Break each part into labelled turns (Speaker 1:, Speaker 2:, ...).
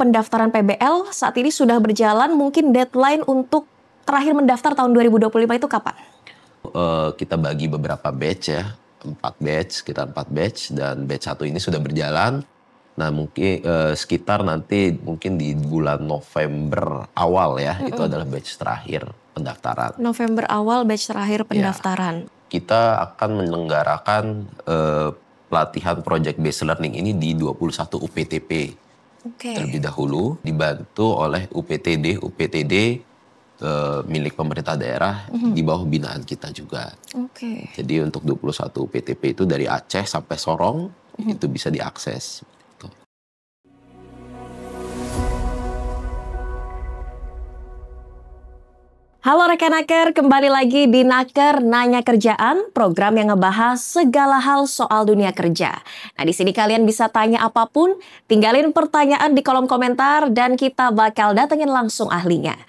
Speaker 1: pendaftaran PBL saat ini sudah berjalan, mungkin deadline untuk terakhir mendaftar tahun 2025 itu kapan?
Speaker 2: Kita bagi beberapa batch ya, 4 batch, sekitar 4 batch, dan batch 1 ini sudah berjalan. Nah mungkin sekitar nanti mungkin di bulan November awal ya, itu adalah batch terakhir pendaftaran.
Speaker 1: November awal batch terakhir pendaftaran.
Speaker 2: Ya, kita akan menyelenggarakan pelatihan Project Based Learning ini di 21 UPTP. Terlebih dahulu dibantu oleh UPTD milik pemerintah daerah di bawah binaan kita juga. Jadi untuk 21 UPTP itu dari Aceh sampai Sorong itu bisa diakses.
Speaker 1: Halo rekan Naker, kembali lagi di Naker Nanya Kerjaan, program yang ngebahas segala hal soal dunia kerja. Nah, di sini kalian bisa tanya apapun, tinggalin pertanyaan di kolom komentar dan kita bakal datengin langsung ahlinya.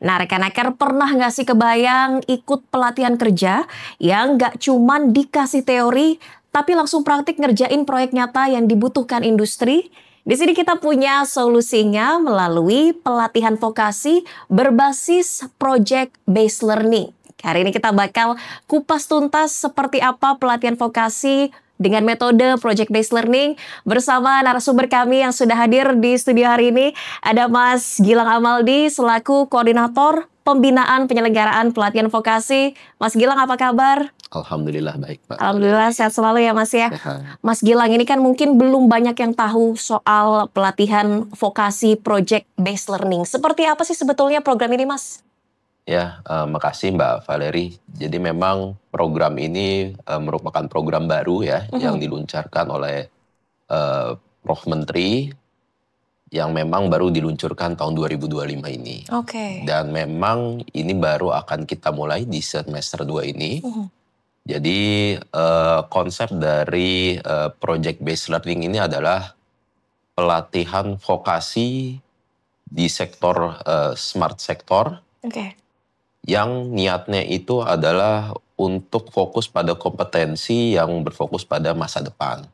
Speaker 1: Nah, rekan Naker pernah nggak sih kebayang ikut pelatihan kerja yang nggak cuman dikasih teori, tapi langsung praktik ngerjain proyek nyata yang dibutuhkan industri? Di sini kita punya solusinya melalui pelatihan vokasi berbasis Project Based Learning. Hari ini kita bakal kupas tuntas seperti apa pelatihan vokasi dengan metode Project Based Learning bersama narasumber kami yang sudah hadir di studio hari ini. Ada Mas Gilang Amaldi selaku Koordinator Pembinaan Penyelenggaraan Pelatihan Vokasi. Mas Gilang, apa kabar?
Speaker 2: Alhamdulillah baik, Pak.
Speaker 1: Alhamdulillah sehat selalu ya Mas ya. Mas Gilang, ini kan mungkin belum banyak yang tahu soal pelatihan vokasi Project Based Learning. Seperti apa sih sebetulnya program ini, Mas?
Speaker 2: Ya, makasih Mbak Valerie. Jadi memang program ini merupakan program baru ya yang diluncurkan oleh Prof. Menteri yang memang baru diluncurkan tahun 2025 ini. Dan memang ini baru akan kita mulai di semester 2 ini. Jadi konsep dari Project Based Learning ini adalah pelatihan vokasi di sektor smart sector yang niatnya itu adalah untuk fokus pada kompetensi yang berfokus pada masa depan.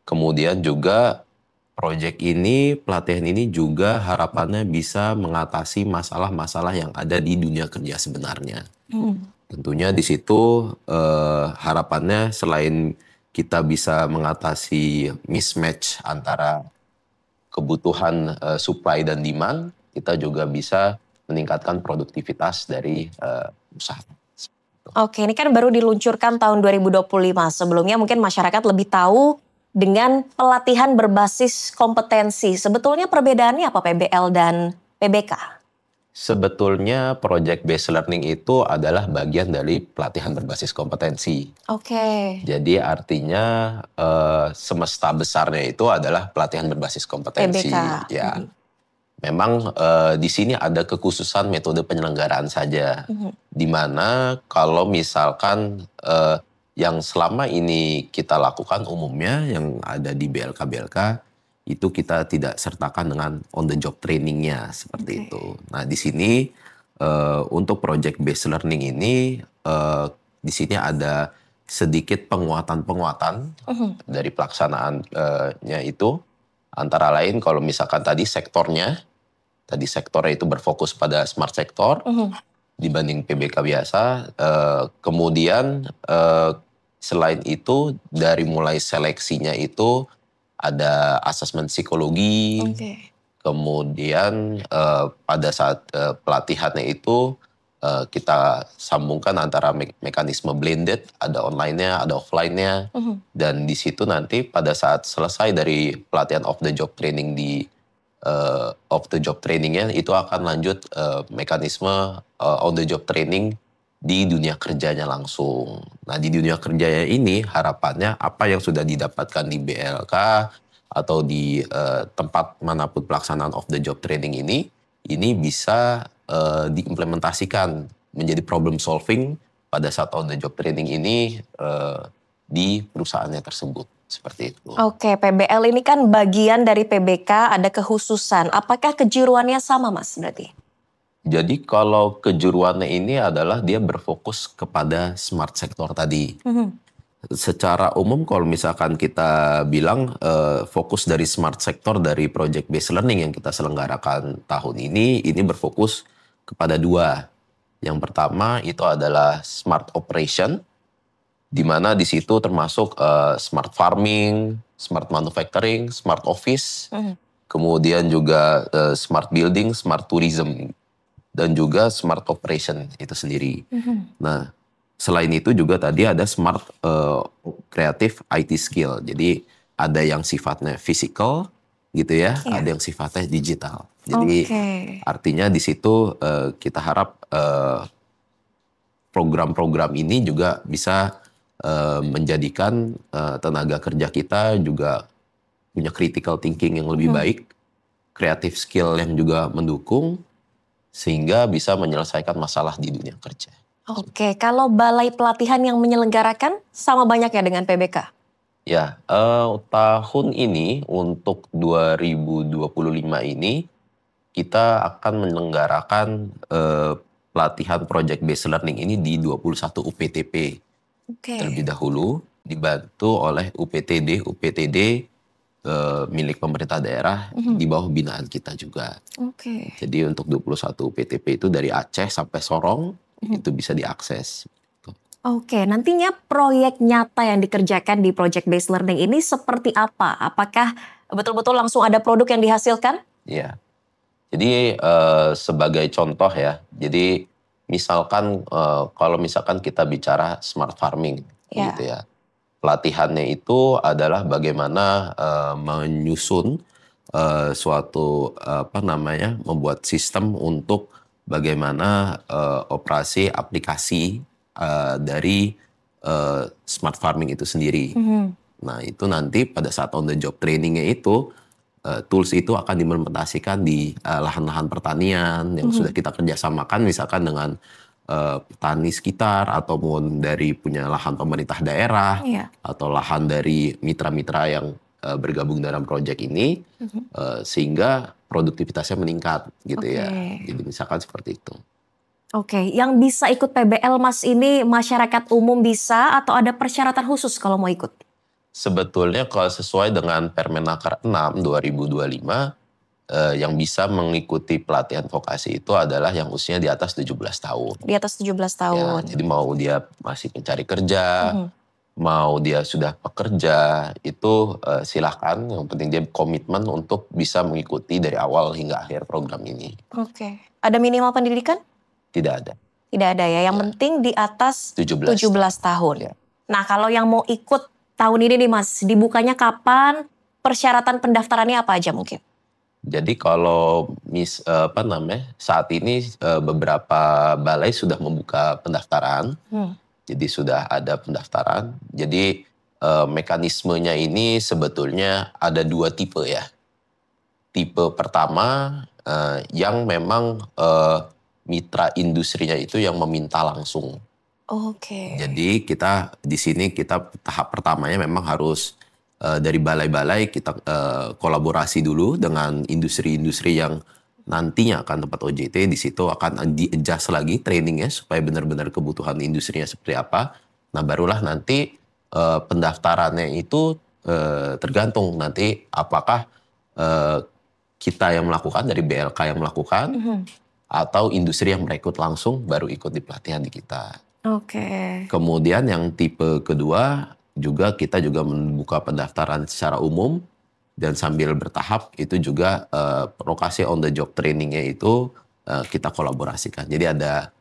Speaker 2: Kemudian juga pelatihan ini juga harapannya bisa mengatasi masalah-masalah yang ada di dunia kerja sebenarnya. Tentunya di situ harapannya selain kita bisa mengatasi mismatch antara kebutuhan supply dan demand, kita juga bisa meningkatkan produktivitas dari usaha.
Speaker 1: Oke, ini kan baru diluncurkan tahun 2025. Sebelumnya mungkin masyarakat lebih tahu dengan pelatihan berbasis kompetensi. Sebetulnya perbedaannya apa PBL dan PBK?
Speaker 2: Sebetulnya Project Based Learning itu adalah bagian dari pelatihan berbasis kompetensi. Jadi artinya semesta besarnya itu adalah pelatihan berbasis kompetensi.
Speaker 1: PBK.
Speaker 2: Ya, memang di sini ada kekhususan metode penyelenggaraan saja. Di mana kalau misalkan yang selama ini kita lakukan umumnya yang ada di BLK itu kita tidak sertakan dengan on the job trainingnya seperti itu. Nah di sini untuk Project Based Learning ini di sini ada sedikit penguatan dari pelaksanaannya itu, antara lain kalau misalkan tadi sektornya itu berfokus pada smart sector dibanding PBK biasa. Kemudian selain itu dari mulai seleksinya itu ada asesmen psikologi, kemudian pada saat pelatihannya itu kita sambungkan antara mekanisme blended, ada online-nya, ada offline-nya, dan di situ nanti pada saat selesai dari pelatihan off the job training off the job trainingnya itu akan lanjut mekanisme on the job training di dunia kerjanya langsung. Nah di dunia kerjanya ini harapannya apa yang sudah didapatkan di BLK atau di tempat manapun pelaksanaan of the job training ini bisa diimplementasikan menjadi problem solving pada saat on the job training ini di perusahaannya tersebut. Seperti itu.
Speaker 1: Oke, PBL ini kan bagian dari PBK, ada kekhususan. Apakah kejuruannya sama Mas berarti?
Speaker 2: Jadi kalau kejuruannya ini adalah dia berfokus kepada smart sector tadi. Secara umum kalau misalkan kita bilang fokus dari smart sector dari project based learning yang kita selenggarakan tahun ini berfokus kepada dua. Yang pertama itu adalah smart operation, di mana di situ termasuk smart farming, smart manufacturing, smart office, kemudian juga smart building, smart tourism, dan juga smart operation itu sendiri. Nah, selain itu juga tadi ada smart creative IT skill. Jadi ada yang sifatnya physical gitu ya, ada yang sifatnya digital. Jadi artinya di situ kita harap program-program ini juga bisa menjadikan tenaga kerja kita juga punya critical thinking yang lebih baik, creative skill yang juga mendukung, sehingga bisa menyelesaikan masalah di dunia kerja.
Speaker 1: Oke, kalau balai pelatihan yang menyelenggarakan sama banyak ya dengan PBK?
Speaker 2: Ya, tahun ini untuk 2025 ini kita akan menyelenggarakan pelatihan project based learning ini di 21 UPTP terlebih dahulu, dibantu oleh UPTD milik pemerintah daerah di bawah binaan kita juga. Jadi untuk 21 UPTP itu dari Aceh sampai Sorong itu bisa diakses.
Speaker 1: Oke, nantinya proyek nyata yang dikerjakan di project based learning ini seperti apa? Apakah betul-betul langsung ada produk yang dihasilkan?
Speaker 2: Iya. Jadi sebagai contoh ya, jadi misalkan kalau misalkan kita bicara smart farming gitu ya. Pelatihannya itu adalah bagaimana menyusun suatu membuat sistem untuk bagaimana operasi aplikasi dari smart farming itu sendiri. Nah itu nanti pada saat on the job trainingnya itu tools itu akan diimplementasikan di lahan-lahan pertanian yang sudah kita kerjasamakan misalkan dengan petani sekitar ataupun dari punya lahan pemerintah daerah atau lahan dari mitra-mitra yang bergabung dalam proyek ini sehingga produktivitasnya meningkat gitu ya. Jadi misalkan seperti itu.
Speaker 1: Oke, yang bisa ikut PBL Mas ini masyarakat umum bisa atau ada persyaratan khusus kalau mau ikut?
Speaker 2: Sebetulnya kalau sesuai dengan Permenaker 6 2025 yang bisa mengikuti pelatihan vokasi itu adalah yang usianya di atas 17 tahun.
Speaker 1: Di atas 17 tahun.
Speaker 2: Ya, jadi mau dia masih mencari kerja, mau dia sudah pekerja, itu silahkan. Yang penting dia komitmen untuk bisa mengikuti dari awal hingga akhir program ini.
Speaker 1: Oke. Ada minimal pendidikan?
Speaker 2: Tidak ada.
Speaker 1: Tidak ada ya, yang penting di atas 17 tahun.
Speaker 2: Ya.
Speaker 1: Nah kalau yang mau ikut tahun ini nih Mas, dibukanya kapan? Persyaratan pendaftarannya apa aja mungkin?
Speaker 2: Jadi kalau saat ini beberapa balai sudah membuka pendaftaran. Jadi sudah ada pendaftaran. Jadi mekanismenya ini sebetulnya ada dua tipe ya. Tipe pertama yang memang mitra industrinya itu yang meminta langsung. Jadi kita di sini tahap pertamanya memang harus dari balai-balai kita kolaborasi dulu dengan industri-industri yang nantinya akan tempat OJT. Di situ akan di-adjust lagi trainingnya supaya benar-benar kebutuhan industrinya seperti apa. Nah barulah nanti pendaftarannya itu tergantung nanti apakah kita yang melakukan dari BLK yang melakukan atau industri yang merekrut langsung baru ikut di pelatihan di kita. Kemudian yang tipe kedua juga kita juga membuka pendaftaran secara umum dan sambil bertahap itu juga lokasi on the job trainingnya itu kita kolaborasikan. Jadi ada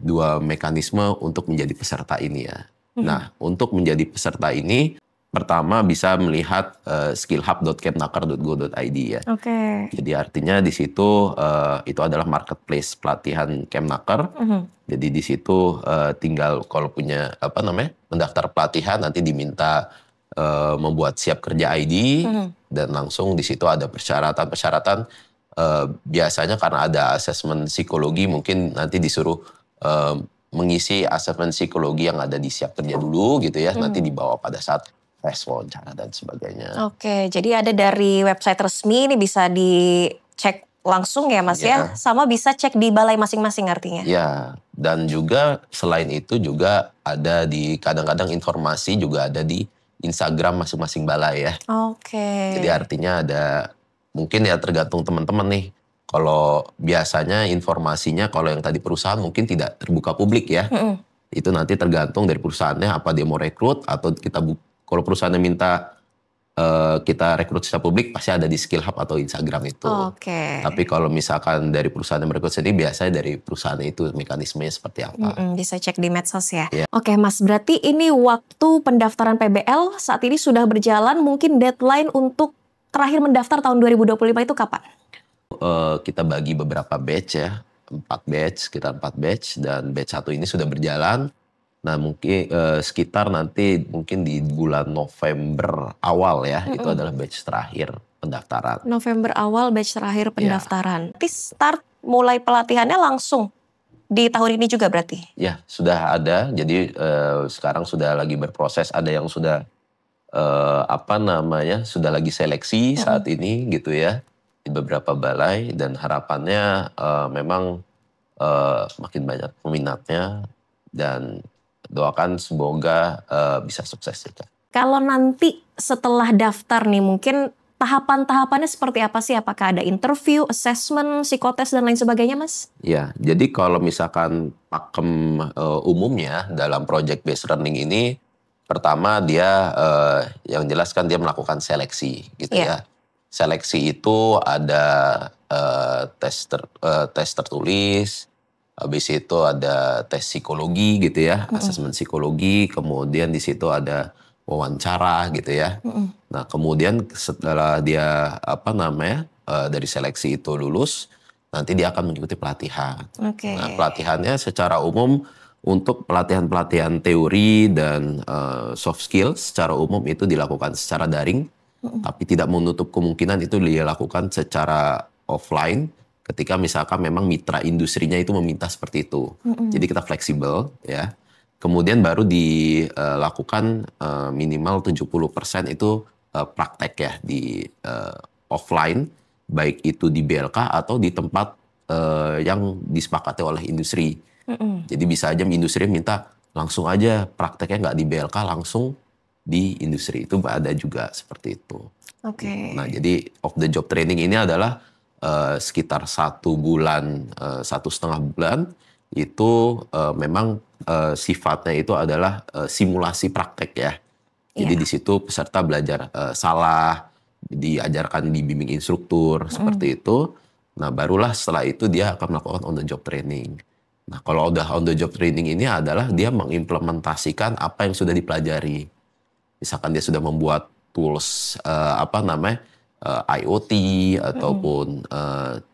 Speaker 2: dua mekanisme untuk menjadi peserta ini ya. Nah untuk menjadi peserta ini pertama bisa melihat skillhub.kemnaker.go.id ya. Jadi artinya di situ itu adalah marketplace pelatihan Kemnaker. Jadi di situ tinggal kalau punya mendaftar pelatihan nanti diminta membuat siap kerja ID dan langsung di situ ada persyaratan biasanya karena ada asesmen psikologi mungkin nanti disuruh mengisi asesmen psikologi yang ada di siap kerja dulu gitu ya. Nanti dibawa pada saat tes wawancara dan sebagainya.
Speaker 1: Jadi ada dari website resmi ini bisa dicek langsung ya Mas ya, sama bisa cek di balai masing-masing artinya.
Speaker 2: Ya, dan juga selain itu juga ada di kadang-kadang informasi juga ada di Instagram masing-masing balai ya.
Speaker 1: Oke.
Speaker 2: Jadi artinya ada, mungkin ya tergantung teman-teman nih. Kalau biasanya informasinya kalau yang tadi perusahaan mungkin tidak terbuka publik ya. Itu nanti tergantung dari perusahaannya apa dia mau rekrut atau kalau perusahaannya minta kita rekrut secara publik pasti ada di Skill Hub atau Instagram itu. Tapi kalau misalkan dari perusahaan yang merekrut sendiri biasanya dari perusahaan itu mekanismenya seperti apa.
Speaker 1: Bisa cek di medsos ya. Oke Mas, berarti ini waktu pendaftaran PBL saat ini sudah berjalan, mungkin deadline untuk terakhir mendaftar tahun 2025 itu kapan?
Speaker 2: Kita bagi beberapa batch ya, 4 batch, sekitar 4 batch, dan batch 1 ini sudah berjalan. Nah mungkin sekitar nanti mungkin di bulan November awal ya, itu adalah batch terakhir pendaftaran.
Speaker 1: November awal batch terakhir pendaftaran. Nanti start mulai pelatihannya langsung di tahun ini juga berarti?
Speaker 2: Ya sudah ada, jadi sekarang sudah lagi berproses, ada yang sudah sudah lagi seleksi saat ini gitu ya, di beberapa balai, dan harapannya memang makin banyak peminatnya, dan doakan semoga bisa sukses juga.
Speaker 1: Kalau nanti setelah daftar nih, mungkin tahapan-tahapannya seperti apa sih? Apakah ada interview, assessment, psikotes, dan lain sebagainya, Mas?
Speaker 2: Ya, jadi kalau misalkan pakem umumnya dalam project based learning ini, pertama dia yang jelas kan dia melakukan seleksi gitu ya. Seleksi itu ada tes tertulis, habis itu ada tes psikologi gitu ya, asesmen psikologi, kemudian di situ ada wawancara gitu ya. Nah kemudian setelah dia dari seleksi itu lulus, nanti dia akan mengikuti pelatihan. Nah pelatihannya secara umum untuk pelatihan-pelatihan teori dan soft skill secara umum itu dilakukan secara daring, tapi tidak menutup kemungkinan itu dilakukan secara offline. Ketika misalkan memang mitra industrinya itu meminta seperti itu. Jadi kita fleksibel ya. Kemudian baru dilakukan minimal 70% itu praktek ya di offline. Baik itu di BLK atau di tempat yang disepakati oleh industri. Jadi bisa aja industri minta langsung aja prakteknya nggak di BLK, langsung di industri. Itu ada juga seperti itu. Nah jadi off the job training ini adalah sekitar 1 bulan, 1,5 bulan itu memang sifatnya itu adalah simulasi praktek ya. Jadi di situ peserta belajar salah, diajarkan dibimbing instruktur seperti itu. Nah barulah setelah itu dia akan melakukan on the job training. Nah kalau udah on the job training ini adalah dia mengimplementasikan apa yang sudah dipelajari. Misalkan dia sudah membuat tools IoT ataupun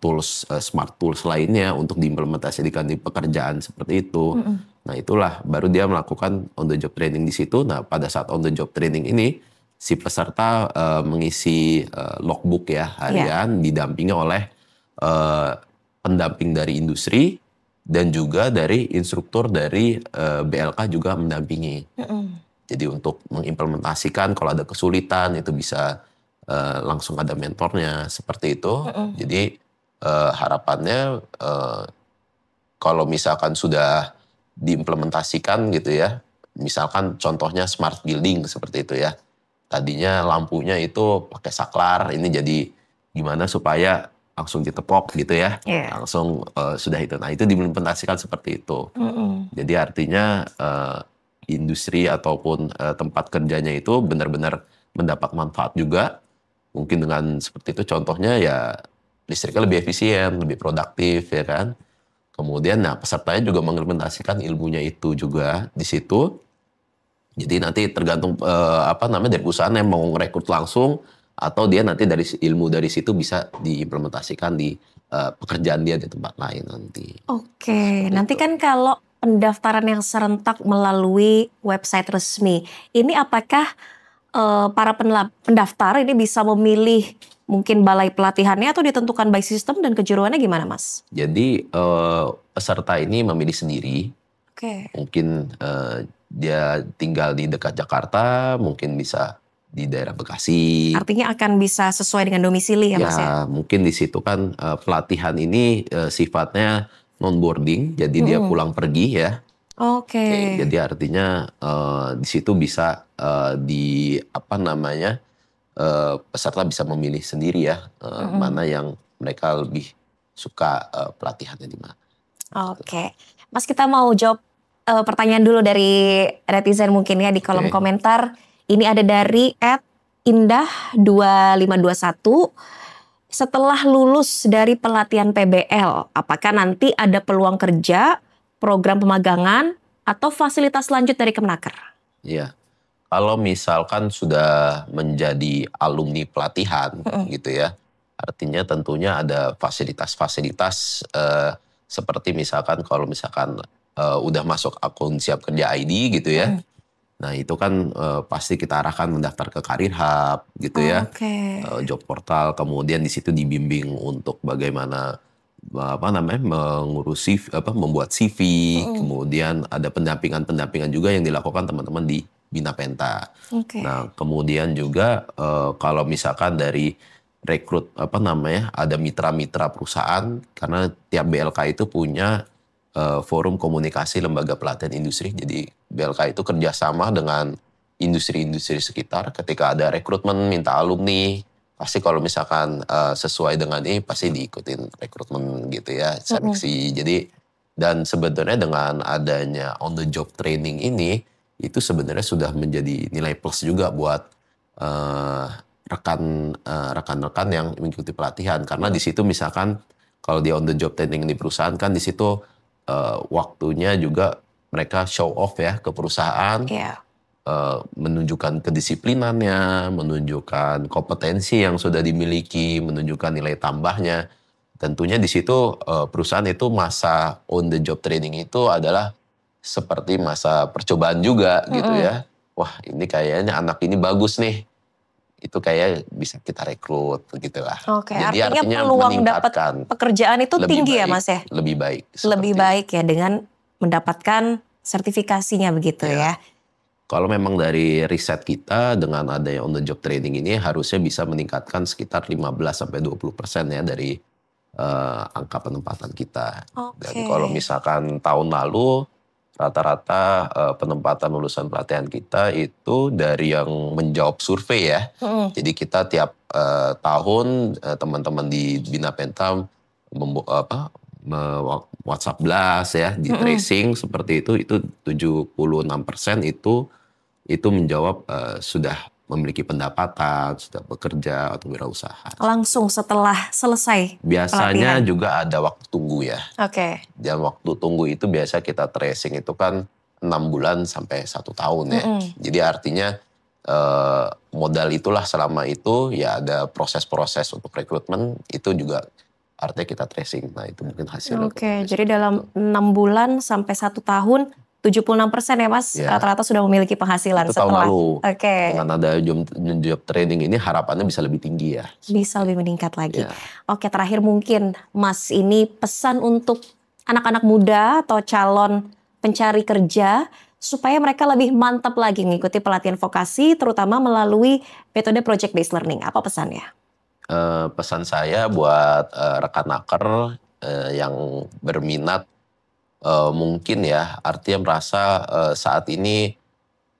Speaker 2: tools smart tools lainnya untuk diimplementasikan di pekerjaan seperti itu. Nah itulah baru dia melakukan on the job training di situ. Nah pada saat on the job training ini si peserta mengisi logbook ya harian, didampingi oleh pendamping dari industri dan juga dari instruktur dari BLK juga mendampingi. Jadi untuk mengimplementasikan kalau ada kesulitan itu bisa langsung ada mentornya seperti itu. Jadi harapannya kalau misalkan sudah diimplementasikan gitu ya, misalkan contohnya smart building seperti itu ya. Tadinya lampunya itu pakai saklar, ini jadi gimana supaya langsung ditepok gitu ya, langsung sudah itu. Nah itu diimplementasikan seperti itu. Jadi artinya industri ataupun tempat kerjanya itu benar-benar mendapat manfaat juga. Mungkin dengan seperti itu contohnya ya listriknya lebih efisien, lebih produktif ya kan. Kemudian nah pesertanya juga mengimplementasikan ilmunya itu juga di situ. Jadi nanti tergantung dari perusahaan yang mau merekrut langsung atau dia nanti dari ilmu dari situ bisa diimplementasikan di pekerjaan dia di tempat lain nanti.
Speaker 1: Nanti kan kalau pendaftaran yang serentak melalui website resmi, ini apakah para pendaftar ini bisa memilih mungkin balai pelatihannya atau ditentukan by system dan kejuruannya gimana Mas?
Speaker 2: Jadi peserta ini memilih sendiri. Mungkin dia tinggal di dekat Jakarta, mungkin bisa di daerah Bekasi.
Speaker 1: Artinya akan bisa sesuai dengan domisili ya Mas ya?
Speaker 2: Ya, mungkin di situ kan pelatihan ini sifatnya non-boarding, jadi dia pulang pergi ya.
Speaker 1: Oke.
Speaker 2: Jadi artinya di situ bisa peserta bisa memilih sendiri ya mana yang mereka lebih suka pelatihannya di mana.
Speaker 1: Oke, Mas kita mau jawab pertanyaan dulu dari netizen mungkin ya di kolom komentar. Ini ada dari @indah2521. Setelah lulus dari pelatihan PBL, apakah nanti ada peluang kerja, program pemagangan, atau fasilitas lanjut dari Kemnaker?
Speaker 2: Iya, kalau misalkan sudah menjadi alumni pelatihan gitu ya, artinya tentunya ada fasilitas-fasilitas seperti misalkan kalau misalkan udah masuk akun Siap Kerja ID gitu ya. Nah itu kan pasti kita arahkan mendaftar ke Karir Hub gitu ya, job portal. Kemudian di situ dibimbing untuk bagaimana mengurus CV, membuat CV. Kemudian ada pendampingan juga yang dilakukan teman-teman di Bina Penta. Nah kemudian juga kalau misalkan dari rekrut ada mitra-mitra perusahaan, karena tiap BLK itu punya forum komunikasi lembaga pelatihan industri. Jadi BLK itu kerjasama dengan industri-industri sekitar. Ketika ada rekrutmen minta alumni, pasti kalau misalkan sesuai dengan ini pasti diikutin rekrutmen gitu ya, seleksi. Jadi dan sebetulnya dengan adanya on the job training ini itu sebenarnya sudah menjadi nilai plus juga buat rekan-rekan yang mengikuti pelatihan, karena di situ misalkan kalau di on the job training di perusahaan kan di situ waktunya juga mereka show off ya ke perusahaan, menunjukkan kedisiplinannya, menunjukkan kompetensi yang sudah dimiliki, menunjukkan nilai tambahnya. Tentunya di situ perusahaan itu masa on the job training itu adalah seperti masa percobaan juga gitu ya. Wah ini kayaknya anak ini bagus nih. Itu kayak bisa kita rekrut gitu lah.
Speaker 1: Jadi artinya peluang dapat pekerjaan itu tinggi ya Mas ya?
Speaker 2: Lebih baik.
Speaker 1: Lebih baik ya dengan mendapatkan sertifikasinya begitu ya.
Speaker 2: Kalau memang dari riset kita dengan adanya on the job training ini harusnya bisa meningkatkan sekitar 15-20% ya dari angka penempatan kita. Dan kalau misalkan tahun lalu rata-rata penempatan lulusan pelatihan kita itu dari yang menjawab survei ya. Jadi kita tiap tahun teman-teman di Bina Penta WhatsApp blast ya, di tracing seperti itu 76% itu menjawab sudah memiliki pendapatan, sudah bekerja atau wirausaha.
Speaker 1: Langsung setelah selesai
Speaker 2: biasanya pelatihan. Juga ada waktu tunggu ya.
Speaker 1: Dan
Speaker 2: waktu tunggu itu biasa kita tracing itu kan 6 bulan sampai 1 tahun ya. Jadi artinya modal itulah selama itu ya ada proses-proses untuk rekrutmen itu juga artinya kita tracing. Nah itu mungkin hasilnya.
Speaker 1: Jadi dalam 6 bulan sampai 1 tahun 76% ya Mas, rata-rata sudah memiliki penghasilan
Speaker 2: itu
Speaker 1: setelah.
Speaker 2: Tahun lalu. Dengan ada job training ini harapannya bisa lebih tinggi ya.
Speaker 1: Bisa lebih meningkat lagi. Terakhir mungkin Mas, ini pesan untuk anak-anak muda atau calon pencari kerja supaya mereka lebih mantap lagi mengikuti pelatihan vokasi terutama melalui metode project based learning. Apa pesannya?
Speaker 2: Pesan saya buat rekan-naker yang berminat mungkin ya, artinya merasa saat ini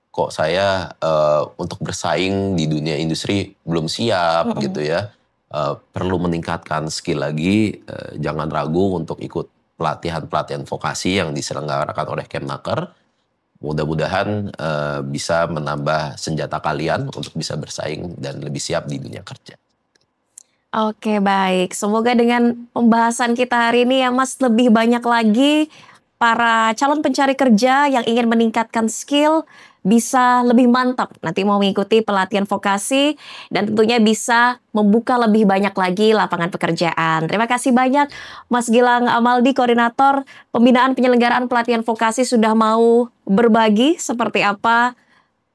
Speaker 2: kok saya untuk bersaing di dunia industri belum siap gitu ya. Perlu meningkatkan skill lagi, jangan ragu untuk ikut pelatihan-pelatihan vokasi yang diselenggarakan oleh Kemnaker. Mudah-mudahan bisa menambah senjata kalian untuk bisa bersaing dan lebih siap di dunia kerja.
Speaker 1: Baik. Semoga dengan pembahasan kita hari ini ya Mas, lebih banyak lagi para calon pencari kerja yang ingin meningkatkan skill bisa lebih mantap nanti mau mengikuti pelatihan vokasi dan tentunya bisa membuka lebih banyak lagi lapangan pekerjaan. Terima kasih banyak Mas Gilang Amaldi, Koordinator Pembinaan Penyelenggaraan Pelatihan Vokasi sudah mau berbagi seperti apa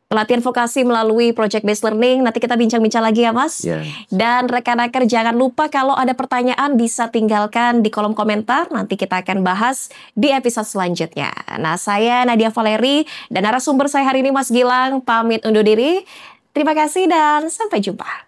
Speaker 1: pelatihan vokasi melalui project based learning. Nanti kita bincang-bincang lagi ya Mas. Dan rekan-rekan jangan lupa kalau ada pertanyaan bisa tinggalkan di kolom komentar. Nanti kita akan bahas di episode selanjutnya. Nah saya Nadia Valeri dan narasumber saya hari ini Mas Gilang pamit undur diri. Terima kasih dan sampai jumpa.